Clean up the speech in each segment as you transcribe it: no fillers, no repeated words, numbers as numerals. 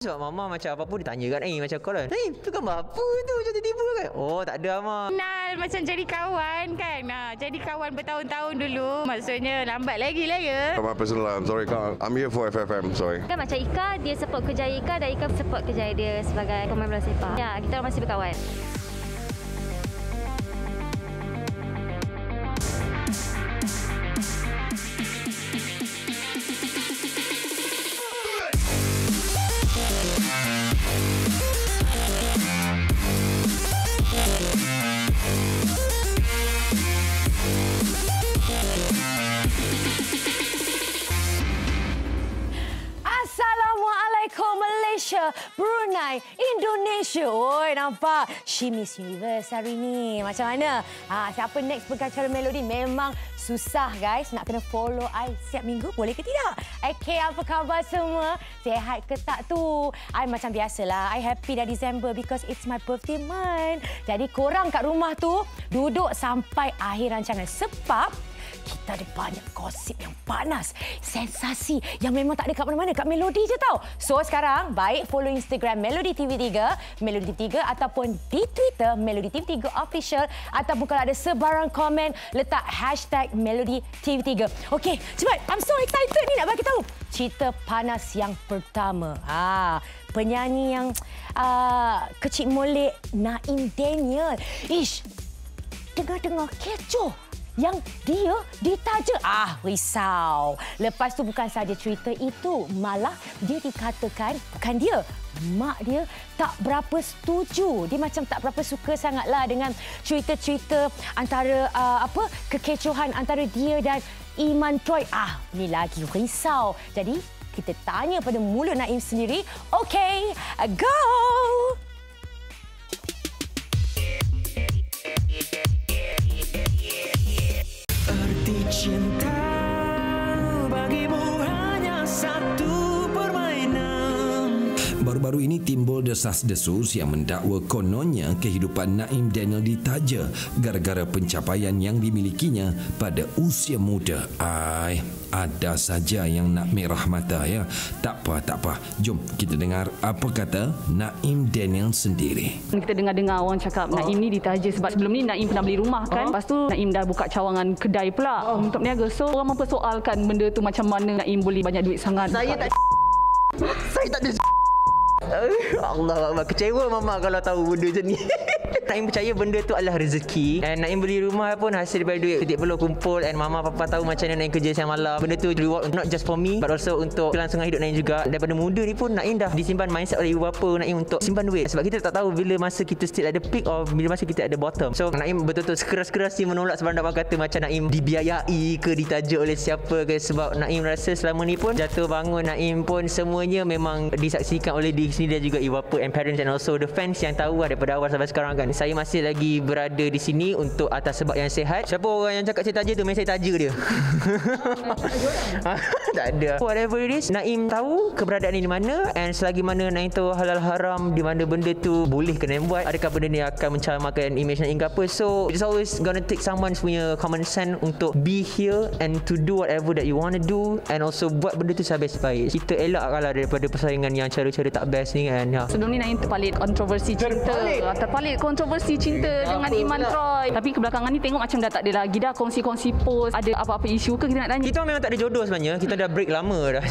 Sebab Mama macam apa-apa ditanya kan, macam kau lah, tu gambar apa tu macam tiba-tiba kan? Oh, tak ada Mama. Kenal macam jadi kawan kan. Jadi kawan bertahun-tahun dulu. Maksudnya lambat lagi lah ya. My personal, I'm sorry, I'm here for FFM, sorry. Kan macam Ika, dia support kerjaya Ika dan Ika support kerjaya dia sebagai pemain bola sepak. Ya, kita orang masih berkawan. Assalamualaikum Malaysia, Brunei, Indonesia. Oi, nampak She Miss Universe hari ni. Macam mana? Siapa next pengacara Melody? Memang susah guys. Nak kena follow I setiap minggu, boleh ke tidak? Okay, apa khabar semua? Sihat ke tak tu? I macam biasalah. I happy dah December because it's my birthday month. Jadi korang kat rumah tu duduk sampai akhir rancangan sebab kita ada banyak gosip yang panas, sensasi yang memang tak ada kat mana-mana, kat Melody je tau. So sekarang, baik follow Instagram Melody TV3, Melody TV3 ataupun di Twitter Melody TV3 Official, ataupun kalau ada sebarang komen, letak hashtag Melody TV3. Okey, cepat. I'm so excited ni nak bagi tahu. Cerita panas yang pertama. Penyanyi yang kecil molek, Naim Daniel. Ish, dengar-dengar kecoh yang dia ditaja. Risau. Lepas tu bukan saja cerita itu, malah dia dikatakan, bukan dia, mak dia tak berapa setuju. Dia macam tak berapa suka sangatlah dengan cerita-cerita antara kekecohan antara dia dan Iman Troy. Ni lagi risau. Jadi kita tanya pada mulut Naim sendiri. Okay, go! Cinta bagimu hanya satu permainan. Baru-baru ini timbul desas-desus yang mendakwa kononnya kehidupan Naim Daniel ditaja gara-gara pencapaian yang dimilikinya pada usia muda. Ada saja yang nak merah mata ya. Tak apa. Jom kita dengar apa kata Naim Daniel sendiri. Kita dengar-dengar orang cakap Naim ni ditaja sebab sebelum ni Naim pernah beli rumah kan. Lepas tu Naim dah buka cawangan kedai pula untuk berniaga. So orang mempersoalkan benda tu macam mana Naim boleh banyak duit sangat. Saya tak ada. Allah, kecewa Mama kalau tahu benda macam ni. Naim percaya benda tu adalah rezeki. Dan Naim beli rumah pun hasil daripada duit titik peluh kumpul. Dan Mama Papa tahu macam mana Naim kerja siang malam. Benda tu reward not just for me but also untuk kelangsungan hidup Naim juga. Daripada muda ni pun Naim dah disimpan mindset oleh ibu bapa Naim untuk simpan duit. Sebab kita tak tahu bila masa kita still ada peak or bila masa kita ada bottom. So Naim betul-betul sekeras-keras ni menolak sebab dapat kata macam Naim dibiayai ke ditaja oleh siapa ke. Sebab Naim rasa selama ni pun jatuh bangun Naim pun semuanya memang disaksikan oleh diri sendiri dan juga ibu bapa and parents and also the fans yang tahu daripada awal sampai sekarang kan. Saya masih lagi berada di sini untuk atas sebab yang sihat. Siapa orang yang cakap saya taja tu, memang saya taja dia. Tak ada. Whatever it is, Naim tahu keberadaan ini di mana, and selagi mana Naim tahu halal haram, di mana benda tu boleh ke Naim buat, adakah benda ni akan mencamarkan image Naim ke apa. So it's always gonna take someone's punya common sense untuk be here and to do whatever that you want to do, and also buat benda tu sehabis baik. Kita elak kalah daripada persaingan yang cara-cara tak best ni kan. Sebelum ni Naim terpalit kontroversi cinta. Terpalit kontroversi cinta dengan Iman Troy. Tapi kebelakangan ni tengok macam dah tak ada lagi dah kongsi-kongsi post. Ada apa-apa isu ke kita nak tanya? Kita memang tak ada jodoh sebenarnya. Kita dah break lama dah.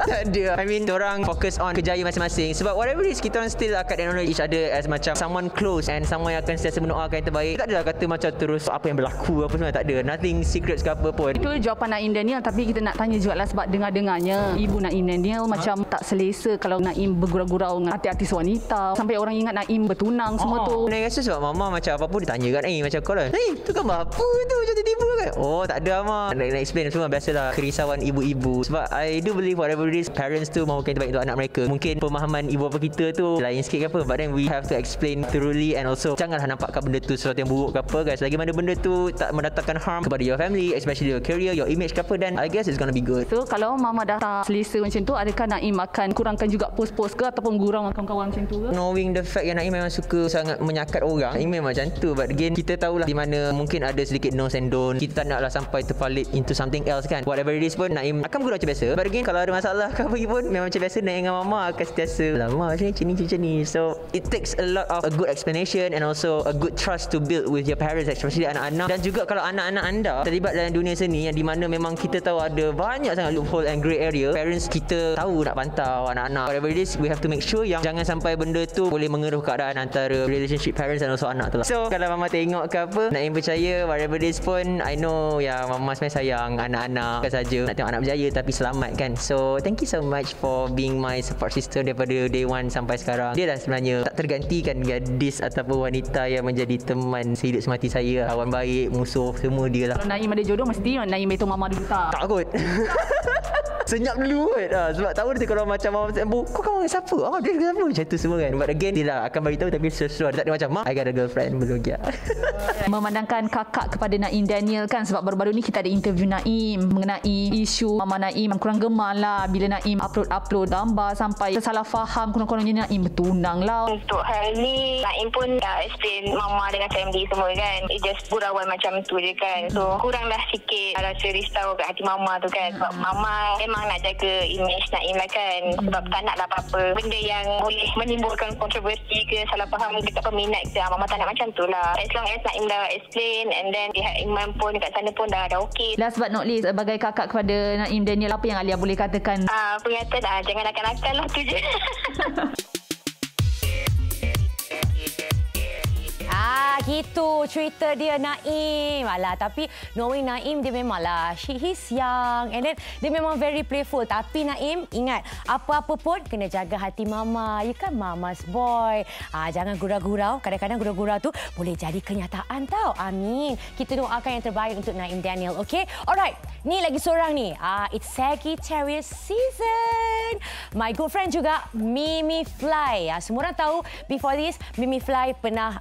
Tak ada. I mean, orang fokus on kerjaya masing-masing. Sebab whatever it is, kita orang still akan acknowledge each other as macam someone close and someone yang akan sentiasa mendoakan yang terbaik. Tak adalah kata macam terus apa yang berlaku apa semua. Tak ada. Nothing secrets ke apa pun. Itu jawapan Naim Daniel. Tapi kita nak tanya juga lah sebab dengar-dengarnya ibu Naim Daniel macam tak selesa kalau Naim bergurau-gurau dengan artis wanita. Sampai orang ingat Naim bertunang semua tu. Naim rasa sebab Mama macam apa pun ditanya kan. Macam kau lah. Tu gambar apa tu macam tiba-tiba kan. Tak ada Mama. Nak explain semua biasalah kerisauan ibu-ibu. Sebab I do believe whatever it is, parents tu mahukan yang terbaik untuk anak mereka. Mungkin pemahaman ibu bapa kita tu lain sikit ke apa. But then we have to explain thoroughly and also janganlah nampakkan benda tu sesuatu yang buruk ke apa guys. Lagi mana benda tu tak mendatangkan harm kepada your family, especially your career, your image ke apa, then I guess it's gonna be good. So kalau Mama dah tak selesa macam tu, adakah Naim akan kurangkan juga post-post close ke ataupun gurau dengan kawan-kawan macam tu ke? Knowing the fact yang Naim memang suka sangat menyakat orang, Naim memang macam tu. But again, kita tahulah di mana mungkin ada sedikit do's and don't. Kita tak naklah sampai terpalit into something else kan. Whatever it is pun, Naim akan bergurau macam biasa. But again, kalau ada masalah ke apa pun, memang macam biasa Naim dengan Mama akan sentiasa lama macam ni. So it takes a lot of a good explanation and also a good trust to build with your parents, especially anak-anak. Dan juga kalau anak-anak anda terlibat dalam dunia seni yang di mana memang kita tahu ada banyak sangat loophole and grey area, parents kita tahu nak pantau anak-anak. Whatever it is, we have to make sure yang jangan sampai benda tu boleh mengeruh keadaan antara relationship parents dan also anak tu lah. So kalau Mama tengok ke apa, Naim percaya whatever it is pun, I know ya Mama sebenarnya sayang anak-anak, bukan saja nak tengok anak berjaya tapi selamat kan. So thank you so much for being my support system daripada day one sampai sekarang. Dia dah sebenarnya tak tergantikan gadis ataupun wanita yang menjadi teman sehidup semati saya. Kawan baik, musuh, semua dia lah. Kalau Naim ada jodoh, mesti Naim beritahu Mama dulu tak? Tak kot. Senyap dulu kot. Sebab tahu nanti kalau macam Mama kau kawan dengan siapa? Dia dengan siapa? Macam tu semua kan. But again, dia lah akan beritahu tapi sesuai. Dia tak ada macam, I got a girlfriend. Belum lagi. Memandangkan kakak kepada Naim Daniel kan, sebab baru-baru ni kita ada interview Naim mengenai isu Mama Naim yang kurang gemar lah bila Naim upload gambar sampai tersalah faham kononnya Naim bertunang lah. Untuk hal ni Naim pun dah explain Mama dengan family semua kan. It just gurauan macam tu je kan. So kuranglah sikit rasa risau kat hati Mama tu kan. Sebab Mama memang nak jaga image Naim lah kan. Sebab tak nak lah apa-apa benda yang boleh menimbulkan kontroversi ke salah faham dekat peminat ke. Mama tak nak macam tu lah. As long as Naim dah explain and then pihak Iman pun kat sana pun dah okey. Last but not least, sebagai kakak kepada Naim Daniel, apa yang Alia boleh katakan? Pengatan jangan nakal-nakal lah tu je. Gitu cerita dia Naim. Alah, tapi knowing Naim, dia memanglah he's young and then dia memang very playful. Tapi Naim, ingat apa-apa pun kena jaga hati Mama. You kan Mama's boy. Jangan gurau-gurau. Kadang-kadang gurau-gurau tu boleh jadi kenyataan tau. Amin. Kita doakan yang terbaik untuk Naim Daniel. Okay? Alright. Ni lagi seorang ni. It's Sagittarius season. My good friend juga, Mimi Fly. Semua orang tahu before this, Mimi Fly pernah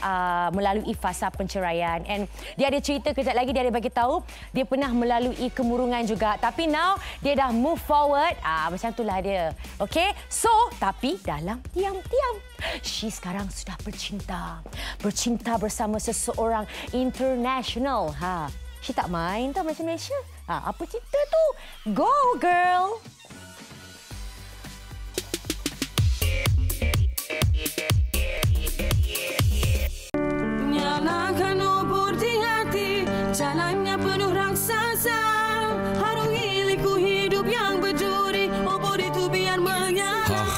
melalui fasa penceraian. And dia ada cerita kejap lagi, dia ada bagi tahu dia pernah melalui kemurungan juga. Tapi now dia dah move forward. Macam itulah dia. Okay? So, tapi dalam diam-diam, she sekarang sudah bercinta. Bercinta bersama seseorang international. She tak main tau Malaysia. Apa cerita tu? Go girl! Nyalakan obor di hati, jalannya penuh raksasa. Harungi liku hidup yang berduri, obor itu biar menyala.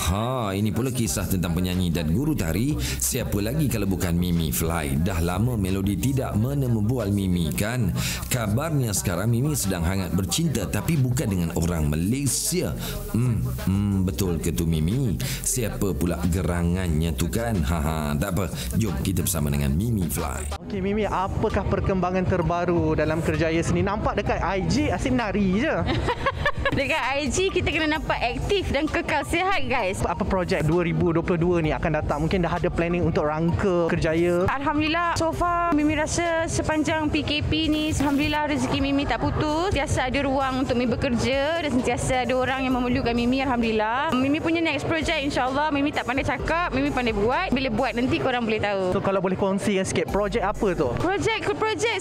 Ini pula kisah tentang penyanyi dan guru tari. Siapa lagi kalau bukan Mimi Fly. Dah lama Melody tidak menemubual Mimi kan. Kabarnya sekarang Mimi sedang hangat bercinta tapi bukan dengan orang Malaysia. Betul ke tu Mimi? Siapa pula gerangannya tu kan? Tak apa. Jom kita bersama dengan Mimi Fly. Okey Mimi, apakah perkembangan terbaru dalam kerjaya seni? Nampak dekat IG asyik nari je. Dekat IG kita kena nampak aktif dan kekal sihat guys. Apa projek 2022 ni akan datang? Mungkin dah ada planning untuk rangka kerjaya? Alhamdulillah, so far Mimi rasa sepanjang PKP ni, Alhamdulillah rezeki Mimi tak putus. Sentiasa ada ruang untuk Mimi bekerja dan sentiasa ada orang yang memerlukan Mimi. Alhamdulillah. Mimi punya next project insyaAllah Mimi tak pandai cakap, Mimi pandai buat. Bila buat nanti korang boleh tahu. So kalau boleh kongsikan sikit, projek apa tu? Projek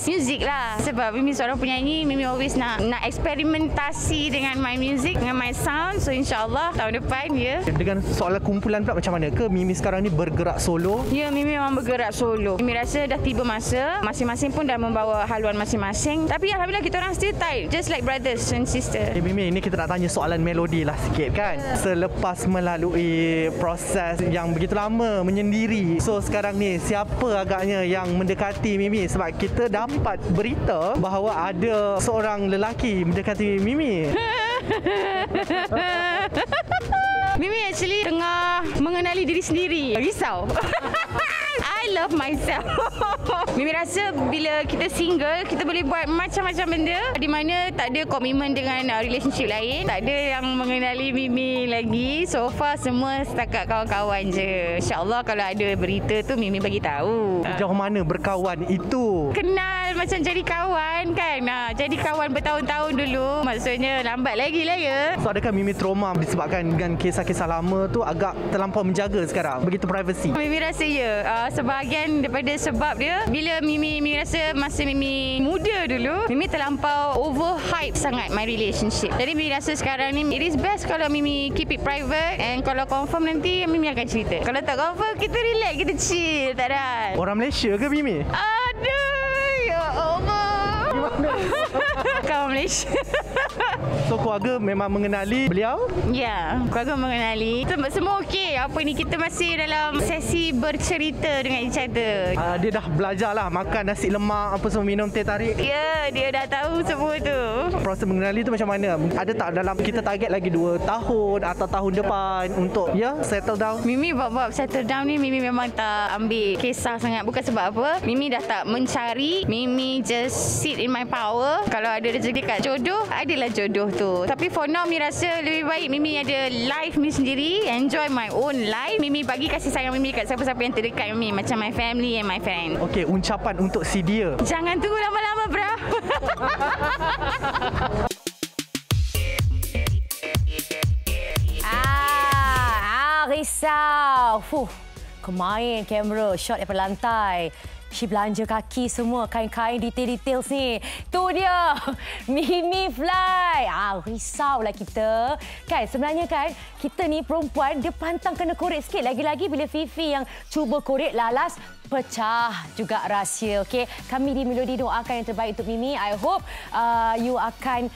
music lah. Sebab Mimi seorang penyanyi, Mimi always nak eksperimentasi dengan my music, dengan my sound. So insyaAllah tahun depan ya. Dengan soalan kumpulan pula macam mana ke? Mimi sekarang ni bergerak solo? Ya, Mimi memang bergerak solo. Mimi rasa dah tiba masa, masing-masing pun dah membawa haluan masing-masing. Tapi Alhamdulillah kita orang still tight, just like brothers and sisters. Mimi, ini kita nak tanya soalan melodi lah sikit kan. Selepas melalui proses yang begitu lama menyendiri, so sekarang ni siapa agaknya yang mendekati Mimi? Sebab kita dapat berita bahawa ada seorang lelaki mendekati Mimi. Mimi actually tengah mengenali diri sendiri. Risau. I love myself. Mimi rasa bila kita single, kita boleh buat macam-macam benda di mana tak ada komitmen dengan relationship lain. Tak ada yang mengenali Mimi lagi. So far semua setakat kawan-kawan je. InsyaAllah kalau ada berita tu Mimi bagi tahu. Sejauh mana berkawan itu? Kenal macam jadi kawan kan. Jadi kawan bertahun-tahun dulu. Maksudnya lambat lagi lah ya. So adakah Mimi trauma disebabkan dengan kisah-kisah lama tu agak terlampau menjaga sekarang? Begitu privacy? Mimi rasa ya. Sebahagian daripada sebab dia, bila Mimi rasa masa Mimi muda dulu, Mimi terlampau overhype sangat my relationship. Jadi Mimi rasa sekarang ni it is best kalau Mimi keep it private, and kalau confirm nanti Mimi akan cerita. Kalau tak confirm, kita relax, kita chill, tak ada. Orang Malaysia ke Mimi? Aduh, ya Allah. Gimana? Kawan Malaysia. So keluarga memang mengenali beliau? Ya, keluarga mengenali. Semua okey. Apa ni, kita masih dalam sesi bercerita dengan each other. Dia dah belajar lah makan nasi lemak, apa semua, minum teh tarik. Ya, dia dah tahu semua tu. Proses mengenali tu macam mana? Ada tak dalam kita target lagi 2 tahun atau tahun depan untuk settle down? Mimi bab settle down ni, Mimi memang tak ambil kisah sangat. Bukan sebab apa, Mimi dah tak mencari. Mimi just sit in my power. Kalau ada rezeki kat jodoh, adalah jodoh tu. Tapi for now, Mimi rasa lebih baik Mimi ada life Mimi sendiri, enjoy my own life. Mimi bagi kasih sayang Mimi kat siapa-siapa yang terdekat Mimi, macam my family and my friend. Okey, ucapan untuk si dia. Jangan tunggu lama-lama, bro. Risau. Kemain kamera shot daripada lantai. She belanja kaki semua, kain-kain detail-details ni. Tu dia, Mimi Fly. Risaulah kita. Kan, sebenarnya kan, kita ni perempuan, dia pantang kena korek sikit. Lagi-lagi bila Fifi yang cuba korek lalas, pecah juga rahsia. Okay? Kami di Melody doakan yang terbaik untuk Mimi. I hope you akan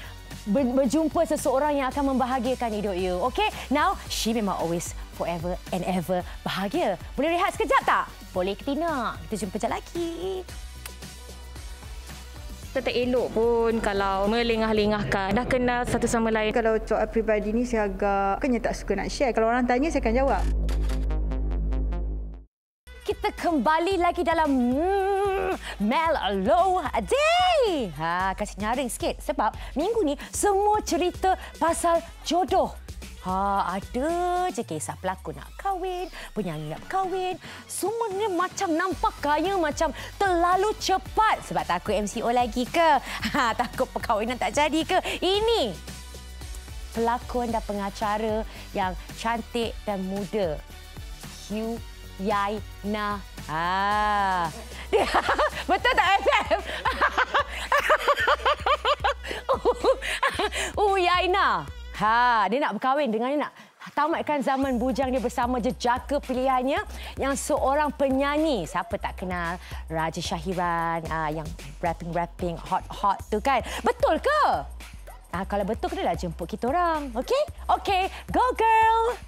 berjumpa seseorang yang akan membahagiakan hidup you. Okay? Now, she memang always forever and ever bahagia. Boleh rehat sekejap tak? Boleh ke tidak? Kita jumpa sekejap lagi. Kita tak elok pun kalau melengah-lengahkan. Dah kenal satu sama lain. Kalau soal peribadi ni saya agak bukannya tak suka nak share. Kalau orang tanya saya akan jawab. Kita kembali lagi dalam Melody. Kasih nyaring sikit sebab minggu ni semua cerita pasal jodoh. Ada je kisah pelakon nak kahwin, penyanyi nak berkahwin. Semuanya macam nampak kaya macam terlalu cepat. Sebab takut MCO lagi ke? Takut perkahwinan tak jadi ke? Ini pelakon dan pengacara yang cantik dan muda. Huyaina. Betul tak FM? Huyaina. Dia nak berkahwin dengan dia, nak tamatkan zaman bujang dia bersama jejaka pilihannya yang seorang penyanyi. Siapa tak kenal Raja Syahiran yang rapping hot tu kan. Betul ke? Kalau betul, kenalah jemput kita orang. Okey? Okey, go girl!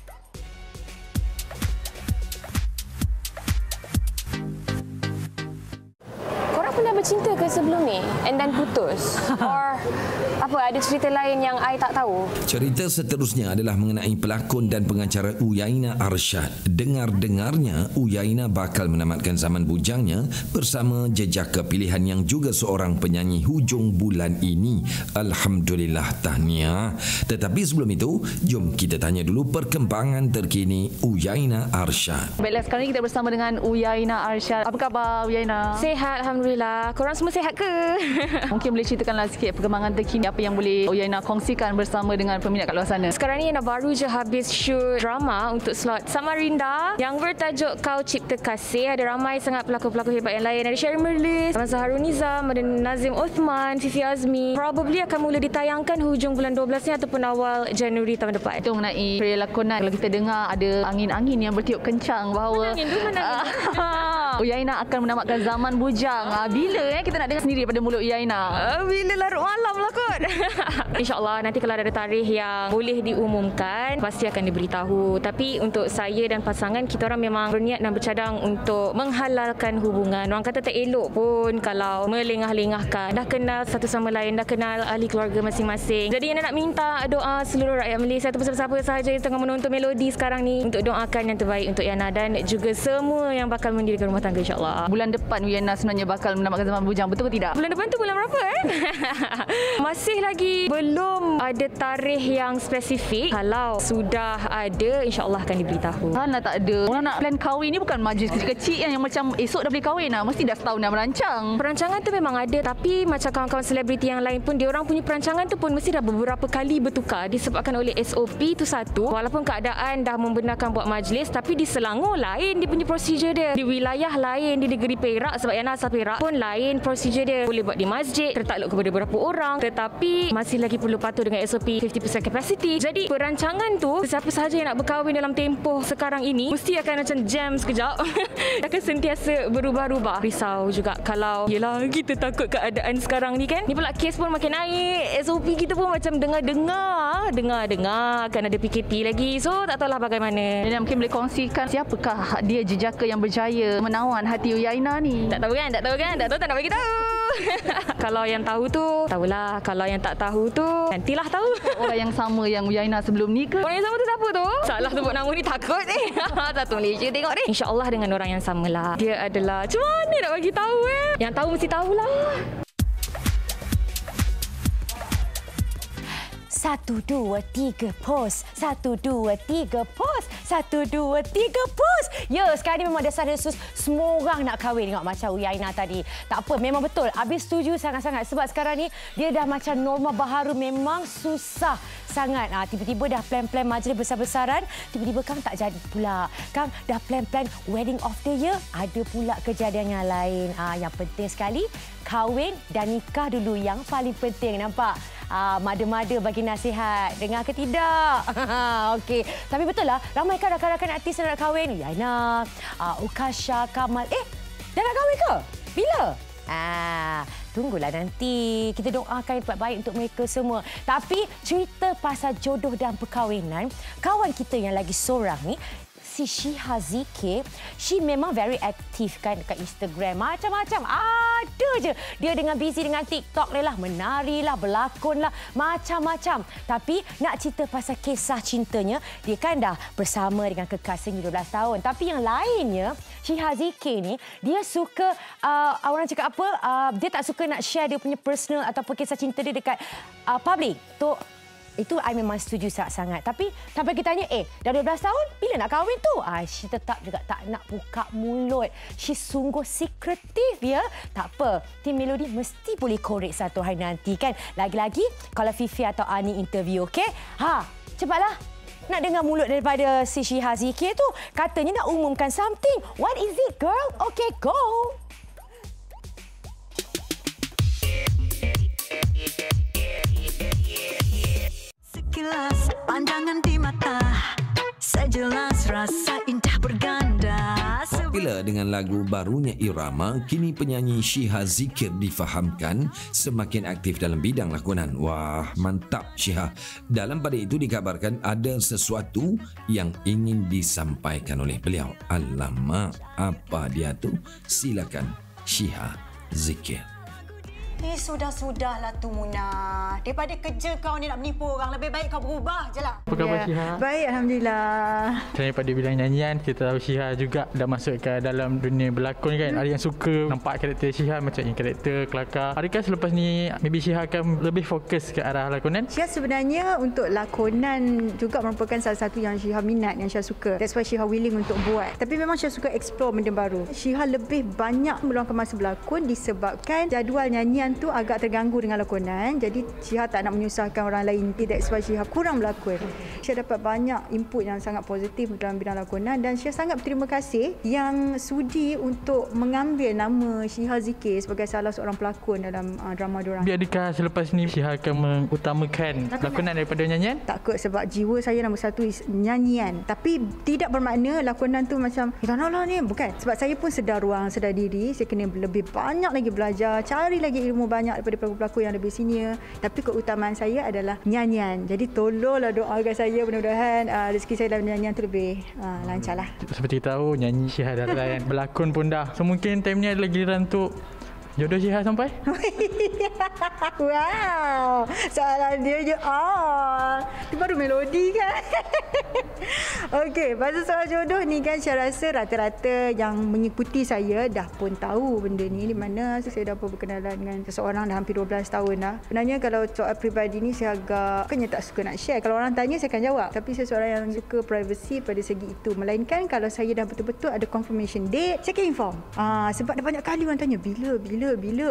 Pernah bercinta ke sebelum ni and then putus? Or apa, ada cerita lain yang I tak tahu? Cerita seterusnya adalah mengenai pelakon dan pengacara Huyaina Arsyad. Dengar-dengarnya Huyaina bakal menamatkan zaman bujangnya bersama jejaka pilihan yang juga seorang penyanyi hujung bulan ini. Alhamdulillah, tahniah. Tetapi sebelum itu, jom kita tanya dulu perkembangan terkini Huyaina Arsyad. Baiklah, sekarang ini kita bersama dengan Huyaina Arsyad. Apa khabar Huyaina? Sihat, Alhamdulillah. Korang semua sihat ke? Mungkin boleh ceritakanlah sikit perkembangan terkini, apa yang boleh Huyaina kongsikan bersama dengan peminat kat luar sana. Sekarang ni baru je habis shoot drama untuk slot Samarinda yang bertajuk Kau Cipta Kasih. Ada ramai sangat pelakon-pelakon hebat yang lain. Ada Sherry Merlis, Zaharul Nizam, ada Nazim Uthman, Fifi Azmi. Probably akan mula ditayangkan hujung bulan 12 ni ataupun awal Januari tahun depan. Itu mengenai perlakonan. Kalau kita dengar ada angin-angin yang bertiup kencang bahawa Huyaina akan menamatkan zaman bujang. Bila kita nak dengar sendiri pada mulut Huyaina? Bila larut malam lah kot. InsyaAllah nanti kalau ada tarikh yang boleh diumumkan, pasti akan diberitahu. Tapi untuk saya dan pasangan, kita orang memang berniat dan bercadang untuk menghalalkan hubungan. Orang kata tak elok pun kalau melengah-lengahkan. Dah kenal satu sama lain, dah kenal ahli keluarga masing-masing. Jadi Yana nak minta doa seluruh rakyat Malaysia ataupun siapa-siapa sahaja yang tengah menonton Melody sekarang ni untuk doakan yang terbaik untuk Yana dan juga semua yang bakal mendirikan rumah tangga tangga insyaAllah. Bulan depan Uyana sebenarnya bakal mendapatkan Zaman Bujang. Betul ke tidak? Bulan depan tu bulan berapa Masih lagi belum ada tarikh yang spesifik. Kalau sudah ada, insyaAllah akan diberitahu. Mana tak ada. Orang nak plan kahwin ni bukan majlis kecil-kecil yang macam esok dah boleh kahwin lah. Mesti dah setahun dah merancang. Perancangan tu memang ada, tapi macam kawan-kawan selebriti yang lain pun, diorang punya perancangan tu pun mesti dah beberapa kali bertukar disebabkan oleh SOP tu satu. Walaupun keadaan dah membenarkan buat majlis, tapi di Selangor lain dia punya prosedur dia. Di wilayah lain, di negeri Perak, sebab Yana asal Perak pun lain prosedur dia. Boleh buat di masjid, tertakluk kepada beberapa orang, tetapi masih lagi perlu patuh dengan SOP 50% capacity. Jadi perancangan tu, siapa sahaja yang nak berkahwin dalam tempoh sekarang ini mesti akan macam jam sekejap. Akan sentiasa berubah-ubah. Risau juga kalau yelah kita takut keadaan sekarang ni kan. Ni pula kes pun makin naik. SOP kita pun macam dengar akan ada PKP lagi. So tak tahulah bagaimana. Dan mungkin boleh kongsikan siapakah dia jejaka yang berjaya menawan hati Uyaina ni? Tak tahu kan? Tak tahu tak nak bagi tahu. Kalau yang tahu tu tahulah, kalau yang tak tahu tu nantilah tahu. Orang yang sama yang Uyaina sebelum ni ke? Orang yang sama tu siapa tu? Salah sebut nama ni, takut ni. Satu Malaysia tengok ni. InsyaAllah dengan orang yang samalah. Dia adalah, macam mana nak bagi tahu Yang tahu mesti tahulah. 1, 2, 3 post. 1, 2, 3 post. 1, 2, 3 post. Ya, sekarang ni memang desas-desus semua orang nak kahwin. Tengok macam Uyaina tadi. Tak apa, memang betul. Habis setuju sangat-sangat. Sebab sekarang ni dia dah macam norma baharu, memang susah sangat. Tiba-tiba dah plan-plan majlis besar-besaran, tiba-tiba Kang tak jadi pula. Kang dah plan-plan wedding of the year, ada pula kejadian yang lain. Yang penting sekali, kahwin dan nikah dulu yang paling penting. Nampak? Mada-mada bagi nasihat. Dengar ke tidak? Okey. Tapi betul lah, ramai kan rakan-rakan artis yang nak kahwin. Uyaina, Ukasha, Kamal. Dah nak kahwin ke? Bila? Tunggulah nanti. Kita doakan yang terbaik untuk mereka semua. Tapi cerita pasal jodoh dan perkahwinan, kawan kita yang lagi seorang ni, si Shiha Zikir, she memang very aktif kan dekat Instagram. Macam-macam ada je. Dia dengan busy dengan TikTok ni lah, menari lah, berlakon lah, macam-macam. Tapi nak cerita pasal kisah cintanya, dia kan dah bersama dengan kekasihnya 12 tahun. Tapi yang lainnya, Shiha Zikir ni, dia suka, orang cakap apa, dia tak suka nak share dia punya personal ataupun kisah cinta dia dekat public. Itu I memang setuju sangat-sangat. Tapi sampai kita tanya, dah 12 tahun, bila nak kahwin tu? She tetap juga tak nak buka mulut. She sungguh sekretif ya. Tak apa, tim Melody mesti boleh korek satu hari nanti kan. Lagi-lagi kalau Fifi atau Ani interview, okey? Cepatlah. Nak dengar mulut daripada si Shiha Zikir tu. Katanya nak umumkan something. What is it, girl? Okay, go. Sekilas pandangan di mata, sejelas rasa indah berganda. Popular dengan lagu barunya Irama, kini penyanyi Shiha Zikir difahamkan semakin aktif dalam bidang lakonan. Wah, mantap Shiha. Dalam pada itu dikabarkan ada sesuatu yang ingin disampaikan oleh beliau. Alamak, apa dia tu? Silakan Shiha Zikir. Sudahlah tu Muna. Daripada kerja kau ni nak menipu orang, lebih baik kau berubah je lah. Apa khabar Shiha? Baik, Alhamdulillah. Daripada bidang nyanyian, kita tahu Shiha juga dah masuk ke dalam dunia berlakon kan. Ada yang suka nampak karakter Shiha macam ini, karakter kelakar. Adakah selepas ni maybe Shiha akan lebih fokus ke arah lakonan? Shiha sebenarnya untuk lakonan juga merupakan salah satu yang Shiha minat, yang Shiha suka. That's why Shiha willing untuk buat. Tapi memang Shiha suka explore benda baru. Shiha lebih banyak meluangkan masa berlakon disebabkan jadual nyanyian tu agak terganggu dengan lakonan. Jadi Shiha tak nak menyusahkan orang lain. That's why Shiha kurang berlakon. Shiha dapat banyak input yang sangat positif dalam bidang lakonan dan Shiha sangat berterima kasih yang sudi untuk mengambil nama Shiha Zikir sebagai salah seorang pelakon dalam drama diorang. Adakah selepas ni Shiha akan mengutamakan lakonan daripada nyanyian? Takut, sebab jiwa saya nombor satu is nyanyian. Tapi tidak bermakna lakonan tu macam tak naklah ni. Bukan. Sebab saya pun sedar ruang, sedar diri. Saya kena lebih banyak lagi belajar, cari lagi ilmu banyak daripada pelakon-pelakon yang lebih senior. Tapi keutamaan saya adalah nyanyian. Jadi tolonglah doakan saya, mudah-mudahan rezeki saya dalam nyanyian tu lebih lancar lah. Seperti tahu, nyanyi Shiha dah kan. Berlakon pun dah. So mungkin time ni adalah giliran untuk Jodoh Syiha sampai? Wow, soalan dia je. Itu baru melodi kan? Okey, pasal soal jodoh ni kan saya rasa rata-rata yang mengikuti saya dah pun tahu benda ni. Di mana saya dah pun berkenalan dengan seseorang dah hampir 12 tahun dah. Sebenarnya kalau soal peribadi ni saya agak bukannya tak suka nak share. Kalau orang tanya saya akan jawab. Tapi saya seorang yang suka privacy pada segi itu. Melainkan kalau saya dah betul-betul ada confirmation date, saya akan inform. Sebab dah banyak kali orang tanya bila.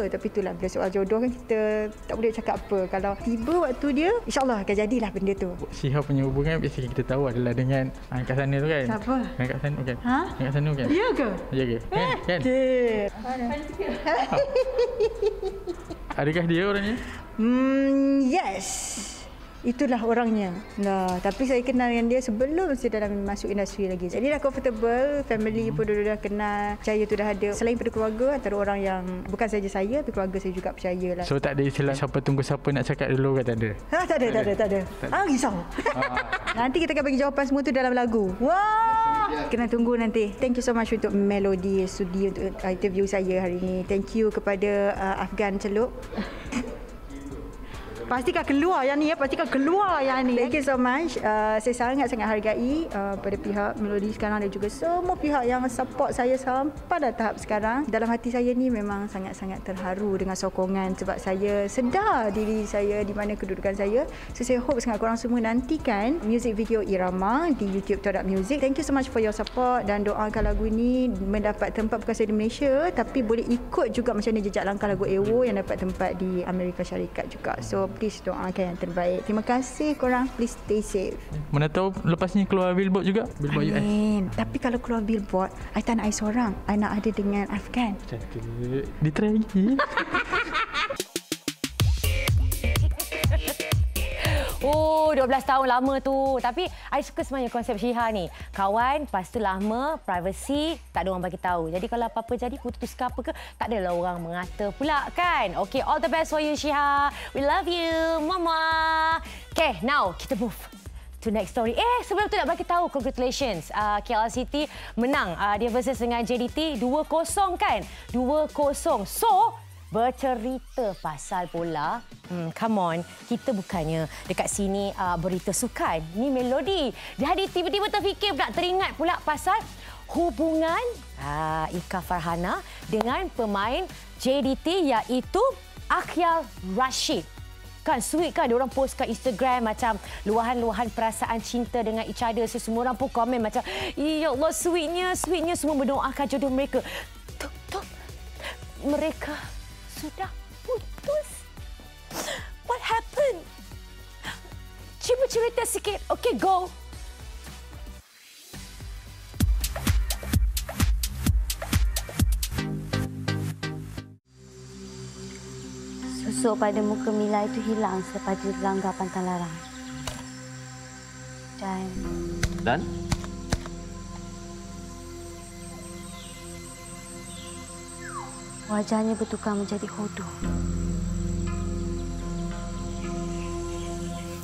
Tapi itulah bila soal jodoh kan kita tak boleh cakap apa. Kalau tiba waktu dia, insyaAllah akan jadilah benda tu. Syiha punya hubungan biasa kita tahu adalah dengan kat sana tu kan. Siapa? Kat sana bukan? Kat sana bukan? Ya ke? Ya ke? Kan? Adakah dia orangnya? Yes. Itulah orangnya. Tapi saya kenal dengan dia sebelum saya dalam masuk industri lagi. Jadi dah comfortable, family pun dah kenal. Percaya tu dah ada. Selain pada keluarga, antara orang yang bukan saja saya, tapi keluarga saya juga percayalah. So tak ada istilah siapa tunggu siapa nak cakap dulu kan? Tak ada? Tak ada. Risau. Nanti kita akan bagi jawapan semua tu dalam lagu. Wah! Kena tunggu nanti. Thank you so much untuk Melody Sudi untuk interview saya hari ini. Thank you kepada Afgan Celup. Pastikan keluar yang ni ya. Thank you so much. Saya sangat-sangat hargai pada pihak Melody sekarang dan juga semua pihak yang support saya sampai dah tahap sekarang. Dalam hati saya ni memang sangat-sangat terharu dengan sokongan sebab saya sedar diri saya di mana kedudukan saya. So saya hope sangat korang semua nantikan music video Irama di YouTube Todak Music. Thank you so much for your support dan doakan lagu ni mendapat tempat bukan sahaja di Malaysia tapi boleh ikut juga macam mana jejak langkah lagu Ewo yang dapat tempat di Amerika Syarikat juga. So please doakan yang terbaik. Terima kasih korang. Please stay safe. Mana tahu lepas ni keluar billboard juga. Billboard Amin. Tapi kalau keluar billboard, I tak nak I seorang. I nak ada dengan Afgan. Cantik. Ditry lagi. Oh, 12 tahun lama tu. Tapi I suka sebenarnya konsep Syiha ni. Kawan, lepas tu lama, privacy, tak ada orang bagi tahu. Jadi kalau apa-apa jadi, putus ke apa ke, tak adalah orang mengata pula kan. Okay, all the best for you Syiha. We love you, Mama. Okay, now kita move to next story. Sebelum tu nak bagi tahu, congratulations. KL City menang. Dia versus dengan JDT 2-0 kan? 2-0. So, bercerita pasal bola. Come on, kita bukannya dekat sini berita sukan. Ni melodi. Jadi tiba-tiba terfikir pula, teringat pula pasal hubungan Ika Farhana dengan pemain JDT iaitu Akhyal Rashid. Kan sweet kan, diorang post kat Instagram macam luahan-luahan perasaan cinta dengan each other. So, semua orang pun komen macam, ya Allah sweetnya. Semua berdoakan jodoh mereka. Tuk. Mereka sudah putus. What happened? Cuba cerita sikit. Okay, go. Susuk pada muka Mila itu hilang selepas dilanggar pantang larang. Dan? Wajahnya bertukar menjadi hodoh.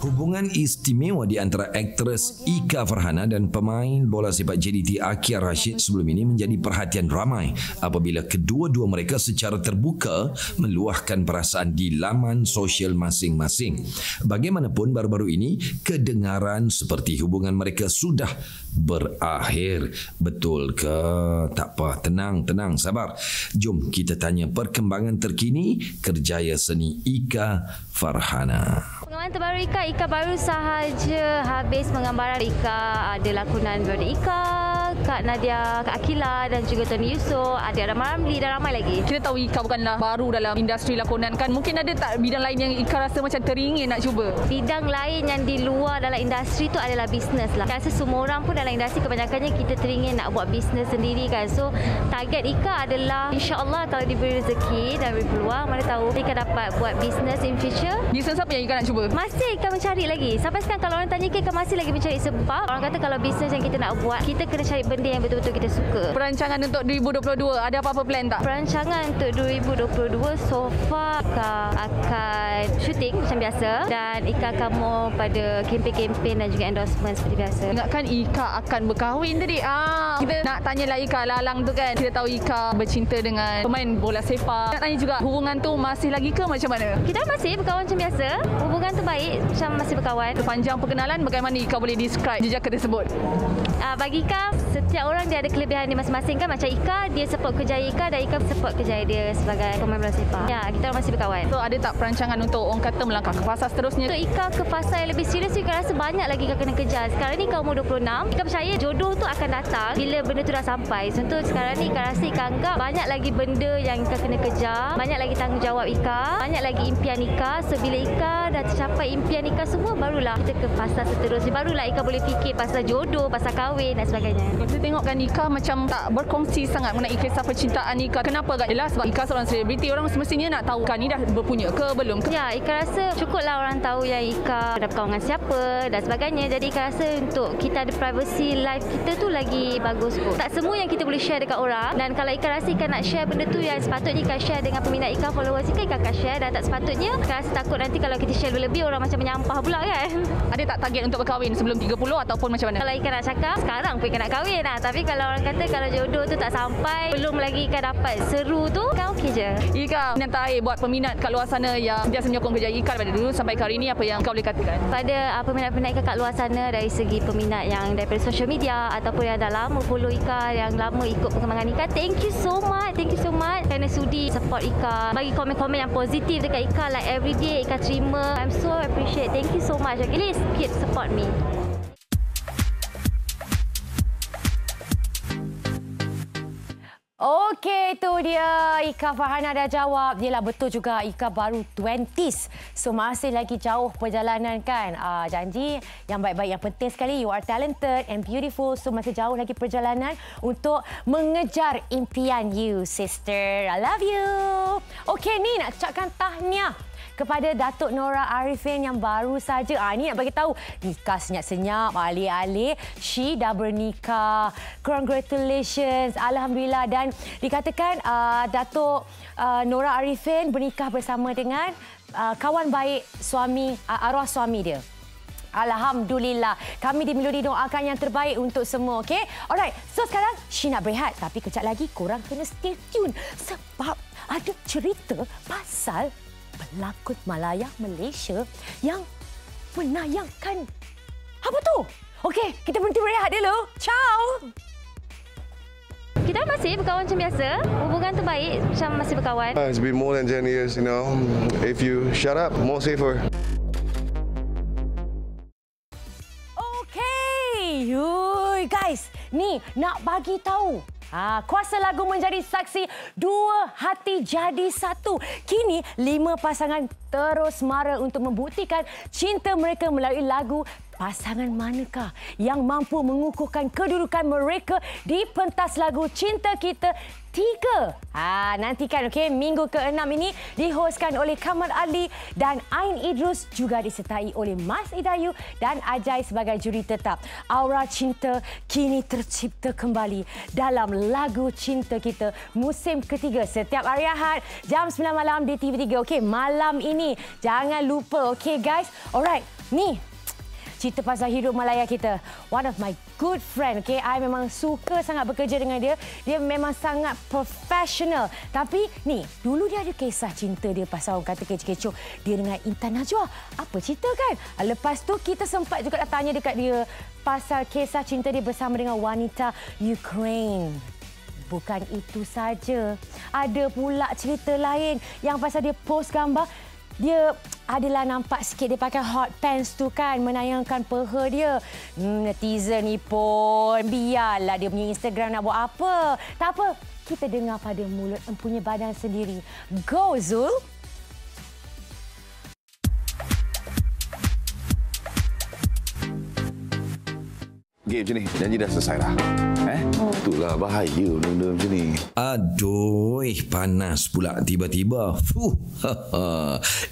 Hubungan istimewa di antara aktris Ika Farhana dan pemain bola sepak JDT Akhyal Rashid sebelum ini menjadi perhatian ramai apabila kedua-dua mereka secara terbuka meluahkan perasaan di laman sosial masing-masing. Bagaimanapun baru-baru ini kedengaran seperti hubungan mereka sudah berakhir. Betul ke? Tak apa, tenang, sabar. Jom kita tanya perkembangan terkini kerjaya seni Ika Farhana. Pengalaman terbaru Ika baru sahaja habis penggambaran. Ika ada lakonan Berda Ika, Kak Nadia, Kak Akila dan juga Tony Yusof, ada Rama Ramli dan ramai lagi. Kita tahu Ika bukanlah baru dalam industri lakonan kan. Mungkin ada tak bidang lain yang Ika rasa macam teringin nak cuba? Bidang lain yang di luar dalam industri tu adalah bisnes lah. Saya rasa semua orang pun dalam industri kebanyakannya kita teringin nak buat bisnes sendiri kan. So target Ika adalah insya-Allah kalau diberi rezeki dan beri peluang, mana tahu Ika dapat buat bisnes in future. Bisnes apa yang Ika nak cuba? Masih Ika mencari lagi. Sampai sekarang kalau orang tanya Ika masih lagi mencari sebab orang kata kalau bisnes yang kita nak buat, kita kena cari benda yang betul-betul kita suka. Perancangan untuk 2022, ada apa-apa plan tak? Perancangan untuk 2022 so far Ika akan syuting macam biasa dan Ika akan more pada kempen-kempen dan juga endorsement seperti biasa. Ingatkan Ika akan berkahwin tadi. Kita nak tanyalah Ika lalang tu kan. Kita tahu Ika bercinta dengan pemain bola sepak. Nak tanya juga, hubungan tu masih lagi ke macam mana? Kita masih berkawan macam biasa. Hubungan tu baik, macam masih berkawan. Sepanjang perkenalan, bagaimana Ika boleh describe jejaka tersebut? Bagi Ika, setiap orang dia ada kelebihan dia masing-masing kan. Macam Ika, dia support kerjaya Ika dan Ika support kerjaya dia sebagai pemain bola sepak. Ya, kita orang masih berkawan. So, ada tak perancangan untuk orang kata melangkah ke fasa seterusnya? Untuk Ika ke fasa yang lebih serius, Ika rasa banyak lagi Ika kena kejar. Sekarang ni Ika umur 26. Ika percaya jodoh tu akan datang bila benda tu dah sampai. Contoh sekarang ni Ika rasa Ika anggap banyak lagi benda yang Ika kena kejar. Banyak lagi tanggungjawab Ika. Banyak lagi impian Ika. So, bila Ika dah tercapai impian Ika semua, barulah kita ke fasa seterusnya. Barulah Ika boleh fikir pasal jodoh, pasal kahwin dan sebagainya. Kita tengokkan Ika macam tak berkongsi sangat mengenai kisah percintaan Ika. Kenapa agak jelas? Sebab Ika seorang selebriti. Orang semestinya nak tahu Ika ni dah berpunya ke belum? Ya, Ika rasa cukuplah orang tahu yang Ika dah berkawan dengan siapa dan sebagainya. Jadi Ika rasa untuk kita ada privacy life kita tu lagi bagus kot. Tak semua yang kita boleh share dekat orang. Dan kalau Ika rasa Ika nak share benda tu yang sepatutnya Ika share dengan peminat Ika, followers Ika, Ika akan share. Dan tak sepatutnya Ika rasa takut nanti kalau kita share lebih orang macam menyampah pula kan. Ada tak target untuk berkahwin sebelum 30 ataupun macam mana? Kalau Ika nak cakap, sekarang pun Ika nak kahwin lah. Tapi kalau orang kata kalau jodoh tu tak sampai, belum lagi Ika dapat seru tu, Ika okey je. Ika, yang terakhir buat peminat kat luar sana yang biasa menyokong kerja Ika daripada dulu sampai ke hari ini, apa yang kau boleh katakan? Pada peminat-peminat Ika kat luar sana, dari segi peminat yang daripada social media ataupun yang dah lama follow Ika, yang lama ikut perkembangan Ika, thank you so much kerana sudi support Ika, bagi komen-komen yang positif dekat Ika, like everyday Ika terima. I'm so appreciate, thank you so much. Please keep support me. Okey, tu dia. Ika Farhana dah jawab. Yelah, betul juga. Ika baru 20s. So, masih lagi jauh perjalanan kan. Janji yang baik-baik, yang penting sekali. You are talented and beautiful. So, masih jauh lagi perjalanan untuk mengejar impian you, sister. I love you. Okey, ni nak ucapkan tahniah kepada Datuk Nora Arifin yang baru saja. Ini nak bagi tahu nikah senyap-senyap, alih-alih she dah bernikah. Congratulations, alhamdulillah. Dan dikatakan Datuk Nora Arifin bernikah bersama dengan kawan baik suami, arwah suami dia. Alhamdulillah. Kami di Melodi doakan yang terbaik untuk semua, okey? Alright, so sekarang she nak berehat. Tapi kejap lagi korang kena stay tune sebab ada cerita pasal pelakon Malaya Malaysia yang menayangkan apa tu? Okey, kita berhenti berehat dulu. Ciao. Kita masih berkawan macam biasa. Hubungan tu baik, macam masih berkawan. It's been more than 10 years, you know. If you shut up, more safer. Okey, guys, ni nak bagi tahu. Kuasa lagu menjadi saksi, dua hati jadi satu. Kini 5 pasangan terus mara untuk membuktikan cinta mereka melalui lagu. Pasangan manakah yang mampu mengukuhkan kedudukan mereka di pentas lagu Cinta Kita 3? Nantikan, okey, minggu ke-6 ini dihoskan oleh Kamal Ali dan Ain Idrus, juga disertai oleh Mas Idayu dan Ajai sebagai juri tetap. Aura cinta kini tercipta kembali dalam lagu Cinta Kita musim ketiga setiap hari Ahad jam 9 malam di TV3. Okey, malam ini jangan lupa, okey guys. Alright, ni cerita pasal hero Malaya kita. One of my good friend. Okay, I memang suka sangat bekerja dengan dia. Dia memang sangat professional. Tapi ni, dulu dia ada kisah cinta dia pasal orang kata kecoh-kecoh. Dia dengan Intan Najwa. Apa cerita kan? Lepas tu kita sempat juga nak tanya dekat dia pasal kisah cinta dia bersama dengan wanita Ukraine. Bukan itu saja. Ada pula cerita lain yang pasal dia post gambar. Dia adalah nampak sikit dia pakai hot pants tu kan, menayangkan peha dia. Netizen ni pun biarlah dia punya Instagram nak buat apa. Tak apa, kita dengar pada mulut empunya badan sendiri. Go Zul! Game macam ni, janji dah selesai dah. Itulah bahaya benda-benda macam ni. Aduh, panas pula tiba-tiba.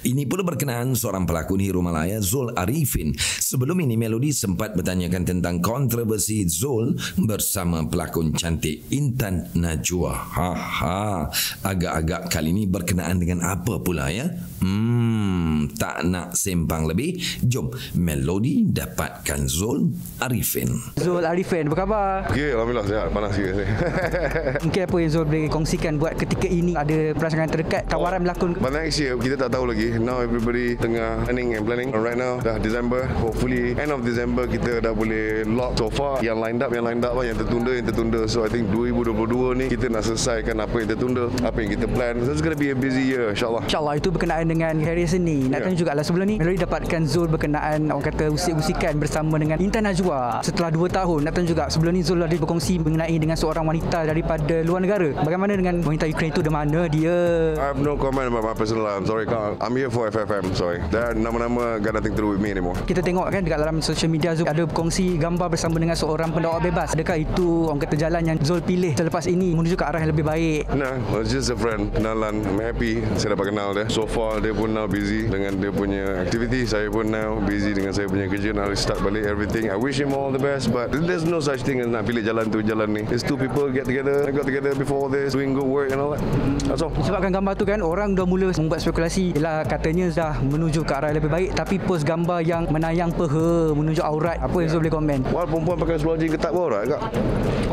Ini pula berkenaan seorang pelakon hero Malaya, Zul Arifin. Sebelum ini, Melody sempat bertanyakan tentang kontroversi Zul bersama pelakon cantik Intan Najwa. Agak-agak kali ini berkenaan dengan apa pula ya? Tak nak sembang lebih, jom Melody dapatkan Zul Arifin. Zul Arifin, apa khabar? Okey, alhamdulillah sihat. Panas juga ni. Mungkin apa yang Zul boleh kongsikan buat ketika ini? Ada perancangan terdekat, tawaran berlakon? But next year, kita tak tahu lagi. Now everybody tengah planning and planning. Right now, dah December. Hopefully, end of December, kita dah boleh lock. So far, yang lined up lah. Yang tertunda. So I think 2022 ni, kita nak selesaikan apa yang tertunda, apa yang kita plan. So it's going to be a busy year, insyaAllah. InsyaAllah, itu berkenaan dengan hari seni. Nak tanya jugalah sebelum ni, Melody dapatkan Zul berkenaan, orang kata, usik-usikan bersama dengan Intan Najwa setelah 2 tahun. Nak tanya juga, sebelum ni Zul ada berkongsi mengenai dengan seorang wanita daripada luar negara. Bagaimana dengan wanita Ukraine itu, di mana dia? I have no comment about my personal life. I'm sorry, I'm here for FFM, sorry. Dan nama-nama got nothing to do with me anymore. Kita tengok kan dekat dalam social media Zul ada berkongsi gambar bersama dengan seorang pendakwa bebas. Adakah itu orang kata jalan yang Zul pilih selepas ini menuju ke arah yang lebih baik? Nah, it's just a friend, kenalan. I'm happy saya dapat kenal dia. So far dia pun now busy dengan dia punya aktiviti. Saya pun now busy dengan saya punya kerja. Now start balik everything. I wish him all the best, but there's no such thing as nak pilih jalan tu jalan ni. It's two people got together before this, doing good work and all that. That's all. Sebabkan gambar tu kan orang dah mula membuat spekulasi, ialah katanya dah menuju ke arah yang lebih baik, tapi post gambar yang menayang peha, menunjuk aurat. Apa yang Zul boleh komen? Wal perempuan pakai seluar jeans ketat pun aurat kak?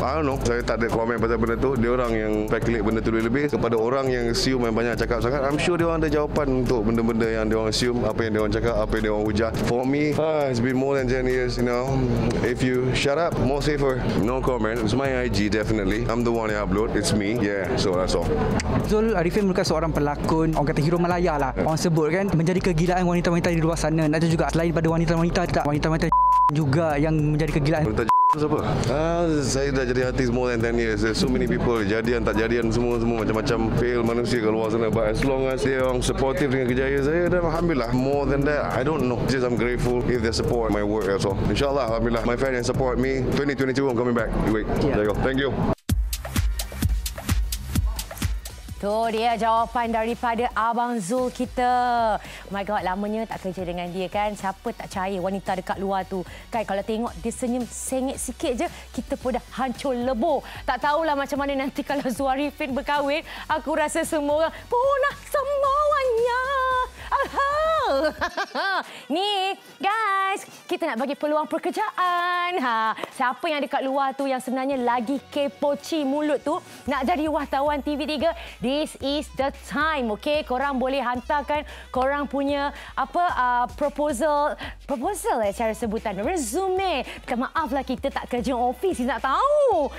I don't know. Saya tak ada komen pasal benda tu. Dia orang yang speculate benda tu lebih kepada orang yang assume yang banyak cakap sangat. I'm sure dia orang ada jawapan untuk benda-benda yang dia orang assume, apa yang dia orang cakap, apa yang dia orang hujah. For me, it's been more than 10 years, you know. If you shut up, more safer. No comment. It's my IG definitely. I'm the one yang upload. It's me. Yeah, so that's all. Zul Arifin merupakan seorang pelakon, orang kata hero Malaya lah. Orang sebut kan menjadi kegilaan wanita-wanita di luar sana. Nak juga selain pada wanita-wanita, tak wanita-wanita juga yang menjadi kegilaan. Siapa? Saya dah jadi artis more than 10 years. There's so many people, jadian tak jadian, semua macam-macam fail manusia kat luar sana. But as long as dia orang supportive dengan kejayaan saya, dan alhamdulillah. More than that, I don't know. Just I'm grateful if they support my work. That's all. InsyaAllah, alhamdulillah. My fans yang support me. 2022, I'm coming back. Wait, there you go. Thank you. Tu dia jawapan daripada Abang Zul kita. Oh my God, lamanya tak kerja dengan dia kan. Siapa tak percaya wanita dekat luar tu. Kan kalau tengok dia senyum sengit sikit je, kita pun dah hancur lebur. Tak tahulah macam mana nanti kalau Zul Arifin berkahwin. Aku rasa semua orang punah semuanya. Ni guys, kita nak bagi peluang pekerjaan. Siapa yang dekat luar tu yang sebenarnya lagi kepoci mulut tu nak jadi wartawan TV3, this is the time. Okay, korang boleh hantarkan korang punya proposal cara sebutan, resume. Minta maaflah kita tak kerja office, kita nak tahu.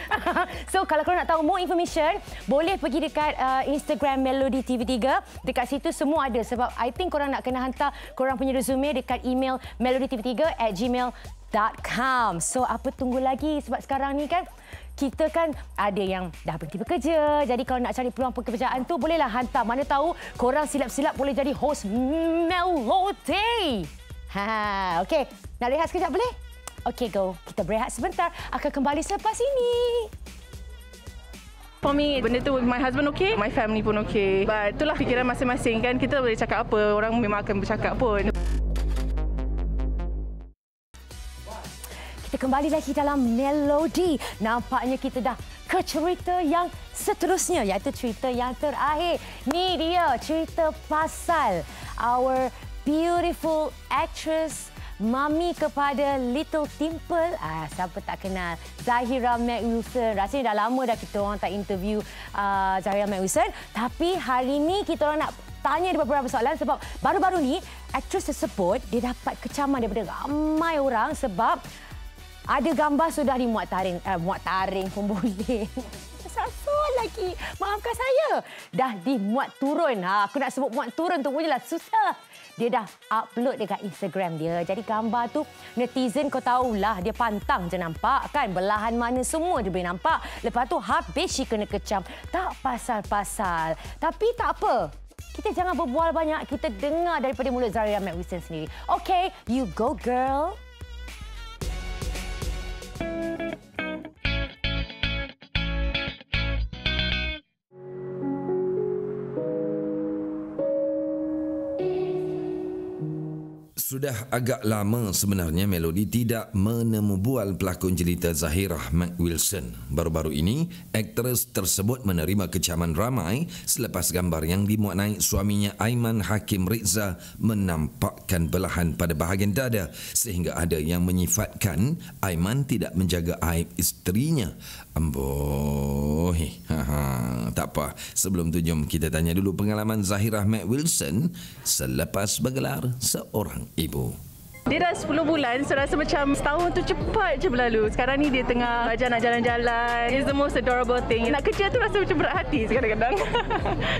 So kalau korang nak tahu more information, boleh pergi dekat Instagram Melody TV3. Dekat situ semua ada, sebab I think korang nak kena hantar korang punya resume dekat email melodytv3@gmail.com. So apa tunggu lagi, sebab sekarang ni kan kita kan ada yang dah berhenti bekerja. Jadi kalau nak cari peluang pekerjaan tu, bolehlah hantar. Mana tahu korang silap-silap boleh jadi host Melody. Okey, nak rehat sekejap boleh? Okey, go. Kita berehat sebentar. Akan kembali selepas ini. For me, benda tu my husband okay, my family pun okay. But itulah fikiran masing-masing kan. Kita boleh cakap apa, orang memang akan bercakap pun. Kita kembali lagi dalam Melody. Nampaknya kita dah ke cerita yang seterusnya, iaitu cerita yang terakhir. Ni dia cerita pasal our beautiful actress, mami kepada Little Dimple. Siapa tak kenal Zahira McWilson. Rasanya dah lama dah kita orang tak interview Zahira McWilson. Tapi hari ni kita orang nak tanya dia beberapa soalan, sebab baru-baru ni aktris tersebut dia dapat kecaman daripada ramai orang sebab ada gambar sudah dimuat taring. Muat taring pun boleh. Salah lagi. Maafkan saya. Dah dimuat turun. Aku nak sebut muat turun tu punyalah susah. Dia dah upload dekat Instagram dia. Jadi gambar tu netizen kau tahulah, dia pantang je nampak kan. Belahan mana semua dia boleh nampak. Lepas tu habis she kena kecam. Tak pasal-pasal. Tapi tak apa. Kita jangan berbual banyak. Kita dengar daripada mulut Zahira McWilson sendiri. Okay, you go girl. Sudah agak lama sebenarnya Melody tidak menemu bual pelakon cerita Zahirah Mac Wilson. Baru-baru ini, aktris tersebut menerima kecaman ramai selepas gambar yang dimuat naik suaminya Aiman Hakim Rizza menampakkan belahan pada bahagian dada sehingga ada yang menyifatkan Aiman tidak menjaga aib isterinya. Amboi. Tak apa. Sebelum tu jom kita tanya dulu pengalaman Zahirah Mac Wilson selepas bergelar seorang ibu. Dia dah 10 bulan, so rasa macam setahun tu cepat je berlalu. Sekarang ni dia tengah belajar nak jalan-jalan. It's the most adorable thing. Nak kerja tu rasa macam berat hati kadang-kadang.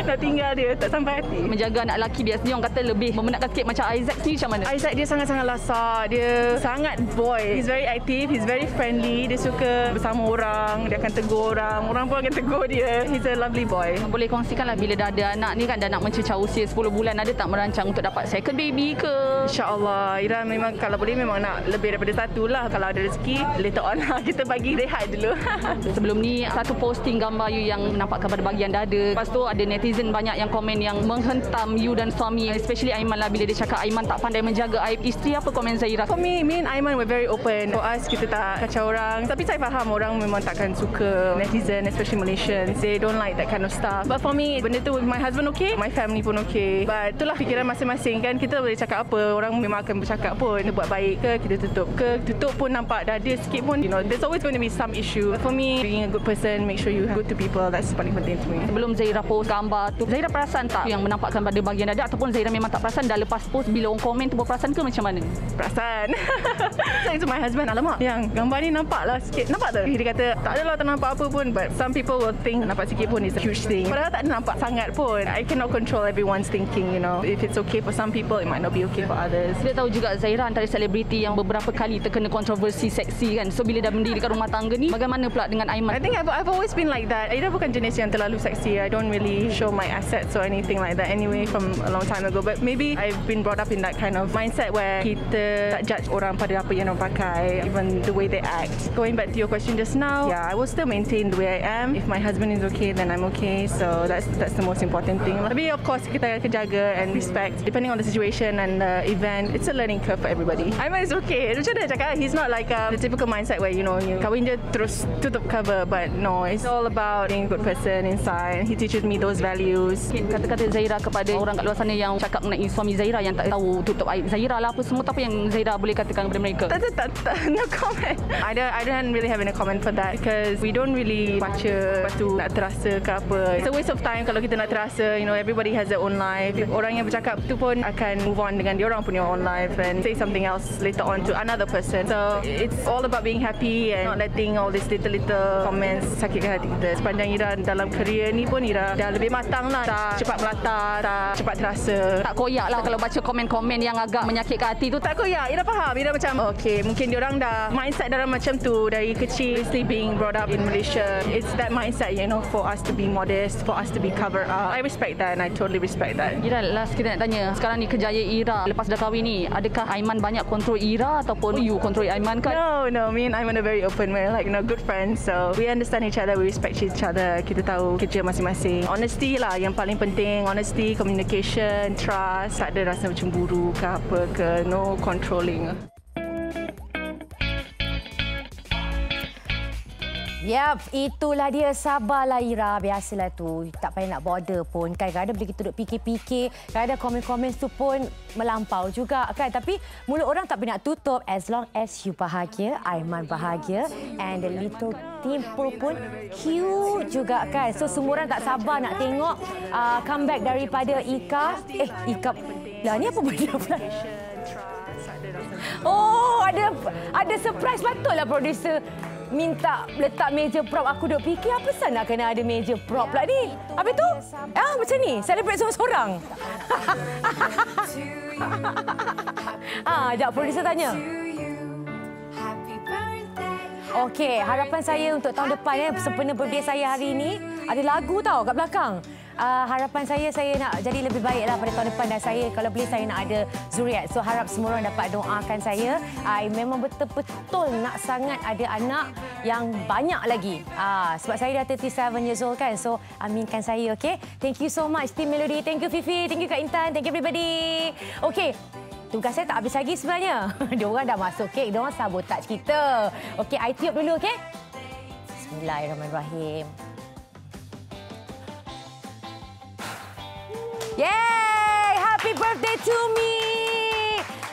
Nak tinggal dia, tak sampai hati. Menjaga anak lelaki biasanya orang kata lebih memenatkan sikit. Macam Isaac ni macam mana? Isaac dia sangat-sangat lasak. Dia sangat boy. He's very active, he's very friendly. Dia suka bersama orang, dia akan tegur orang. Orang pun akan tegur dia. He's a lovely boy. Boleh kongsikanlah bila dah ada anak ni kan, dah nak mencecah usia 10 bulan. Ada tak merancang untuk dapat second baby ke? InsyaAllah. Ira memang kalau boleh memang nak lebih daripada satu lah. Kalau ada rezeki, later on lah kita bagi rehat dulu. Sebelum ni satu posting gambar you yang menampakkan pada bahagian dada. Lepas tu ada netizen banyak yang komen yang menghentam you dan suami, especially Aiman lah, bila dia cakap Aiman tak pandai menjaga aib isteri. Apa komen Zahirah? For me and Aiman were very open. For us, kita tak kacau orang. Tapi saya faham orang memang takkan suka netizen, especially Malaysians. They don't like that kind of stuff. But for me, benda tu my husband okay, my family pun okay. But itulah fikiran masing-masing kan. Kita boleh cakap apa, orang memang akan bercakap pun. Kita buat baik ke, kita tutup ke. Tutup pun nampak dada sikit pun, you know, there's always going to be some issue. But for me, being a good person, make sure you good to people, that's paling penting to me. Sebelum Zahirah post gambar tu, Zahirah perasan tak yang menampakkan pada bahagian dada, ataupun Zahirah memang tak perasan, dah lepas post bila orang komen tu berperasan ke macam mana? Perasan. Saya to my husband, alamak, yang gambar ni nampak lah sikit. Nampak tak? Dia kata, tak adalah tak nampak apa pun, but some people will think nampak sikit pun is a huge thing. Padahal tak ada nampak sangat pun. I cannot control everyone's thinking, you know. If it's okay for some people, it might not be okay for others. Kita tahu juga Zahirah antara selebriti yang beberapa kali terkena kontroversi seksi kan. So bila dah mendirikan rumah tangga ni, bagaimana pula dengan Aiman? I think I've always been like that. Ira bukan jenis yang terlalu seksi. I don't really show my assets or anything like that anyway from a long time ago. But maybe I've been brought up in that kind of mindset where kita tak judge orang pada apa yang orang pakai, even the way they act. Going back to your question just now, yeah, I will still maintain the way I am. If my husband is okay, then I'm okay. So that's the most important thing. Tapi of course kita akan jaga and respect depending on the situation and the event. It's a learning curve for everybody. Aiman is okay. Macam mana cakap? He's not like the typical mindset where you know you kahwin je terus tutup cover, but no, it's all about being a good person inside. He teaches me those values. Kata-kata Zahirah kepada orang kat luar sana yang cakap mengenai suami Zahirah yang tak tahu tutup aib Zahirah lah apa semua, apa yang Zahirah boleh katakan kepada mereka? Tak, no comment. I don't really have any comment for that because we don't really baca lepas tu nak terasa ke apa. It's a waste of time kalau kita nak terasa. You know, everybody has their own life. Orang yang bercakap tu pun akan move on dengan dia orang punya own life and say something else later on to another person. So it's all about being happy and not letting all these little comments sakitkan hati kita. Sepanjang Ira dalam kerjaya ni pun Ira dah lebih matang lah. Tak cepat melata, tak cepat terasa. Tak koyak lah kalau baca komen-komen yang agak menyakitkan hati tu. Tak koyak. Ira faham. Ira macam okay, mungkin diorang dah mindset dalam macam tu dari kecil, being brought up in Malaysia. It's that mindset, you know, for us to be modest, for us to be covered up. I respect that and I totally respect that. Ira, last kita nak tanya, sekarang ni kerjaya Ira lepas dah kahwin ni, adakah Aiman banyak kontrol Ira ataupun you kontrol Aiman kan? No, me and Aiman are very open. We're like, you know, good friends. So we understand each other, we respect each other. Kita tahu kerja masing-masing. Honesty lah yang paling penting. Honesty, communication, trust. Tak ada rasa cemburu ke apa ke. No controlling. Yap, itulah dia. Sabarlah Ira. Biasalah tu. Tak payah nak border pun. Kadang-kadang bila kita duduk fikir-fikir, kadang-kadang komen-komen tu pun melampau juga kan. Tapi mulut orang tak payah nak tutup. As long as you bahagia, Aiman bahagia. And the little Timple pun cute juga kan. So semua orang tak sabar nak tengok comeback daripada Ika. Ika. Lah ni apa benda pula? Oh, ada surprise. Patutlah producer minta letak meja prop. Aku duk fikir apa sah nak kena ada meja prop pula ni. Habis tu, macam ni, celebrate seorang-seorang. Sekejap, producer tanya. Okey, harapan saya untuk tahun depan sempena birthday saya hari ini, ada lagu tau kat belakang. Harapan saya nak jadi lebih baiklah pada tahun depan dan saya kalau boleh saya nak ada zuriat. So harap semua orang dapat doakan saya. I memang betul-betul nak sangat ada anak yang banyak lagi. Sebab saya dah 37 years old kan. So aminkan saya, okey. Thank you so much Team Melody. Thank you Fifi, thank you Kak Intan, thank you everybody. Okey. tugas saya tak habis lagi sebenarnya. Diorang dah masuk kek, diorang sabotage kita. Okey, I tiup dulu, okey? Bismillahirrahmanirrahim. Yay! Happy birthday to me!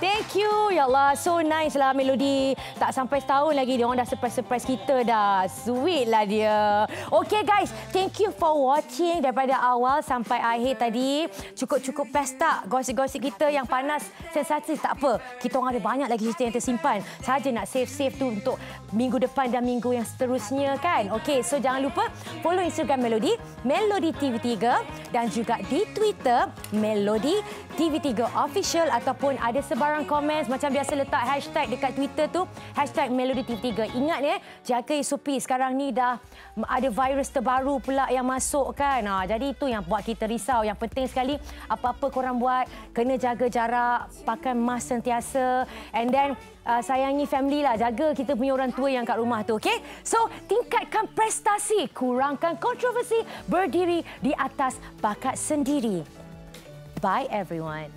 Thank you. Ya Allah, so nice lah Melody. Tak sampai setahun lagi dia orang dah surprise kita dah. Sweet lah dia. Okay guys, thank you for watching daripada awal sampai akhir tadi. Cukup pesta gosip-gosip kita yang panas, sensatif tak apa. Kita orang ada banyak lagi cerita yang tersimpan. Saja nak save tu untuk minggu depan dan minggu yang seterusnya kan. Okay, so jangan lupa follow Instagram Melody, Melody TV3 dan juga di Twitter Melody TV3 Official ataupun ada sebarang komen macam biasa letak hashtag dekat Twitter tu #Melody TV3. Ingat jaga SOP. Sekarang ni dah ada virus terbaru pula yang masuk kan. Jadi itu yang buat kita risau. Yang penting sekali apa-apa korang buat kena jaga jarak, pakai mask sentiasa and then sayangi family lah. Jaga kita punya orang tua yang kat rumah tu, okey? So, tingkatkan prestasi, kurangkan kontroversi, berdiri di atas bakat sendiri. Bye everyone.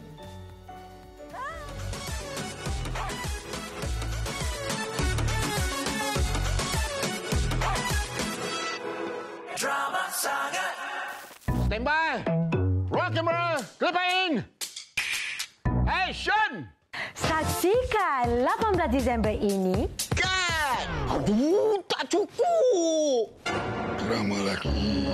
Drama sangat. Stand by. Roll camera. Clipping. Action. Saksikan 18 Disember ini. Cut. Aduh, tak cukup. Drama lagi.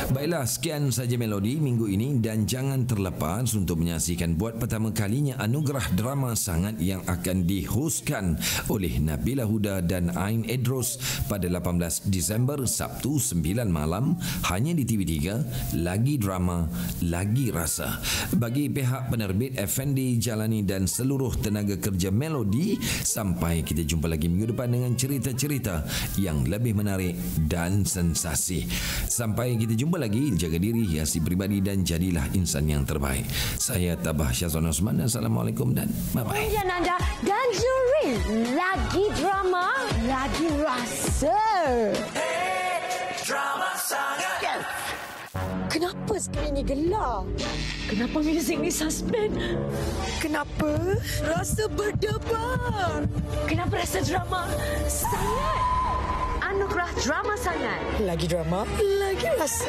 Baiklah, sekian saja Melody minggu ini dan jangan terlepas untuk menyaksikan buat pertama kalinya anugerah drama sangat yang akan dihostkan oleh Nabila Huda dan Ain Edros pada 18 Disember Sabtu 9 malam hanya di TV3. Lagi drama, lagi rasa. Bagi pihak penerbit Effendi Jalani dan seluruh tenaga kerja Melody, sampai kita jumpa lagi minggu depan dengan cerita-cerita yang lebih menarik dan sensasi. Sampai kita jumpa lagi, jaga diri, hiasi pribadi dan jadilah insan yang terbaik. Saya Tabah Syazwan Osman. Assalamualaikum dan bye-bye. Pujian anda dan juri. Lagi drama, lagi rasa. Drama sangat. Yes. Kenapa skrin ni gelap? Kenapa muzik ni suspend? Kenapa rasa berdebar? Kenapa rasa drama sangat? Anugerah drama sangat. Lagi drama, lagi rasa.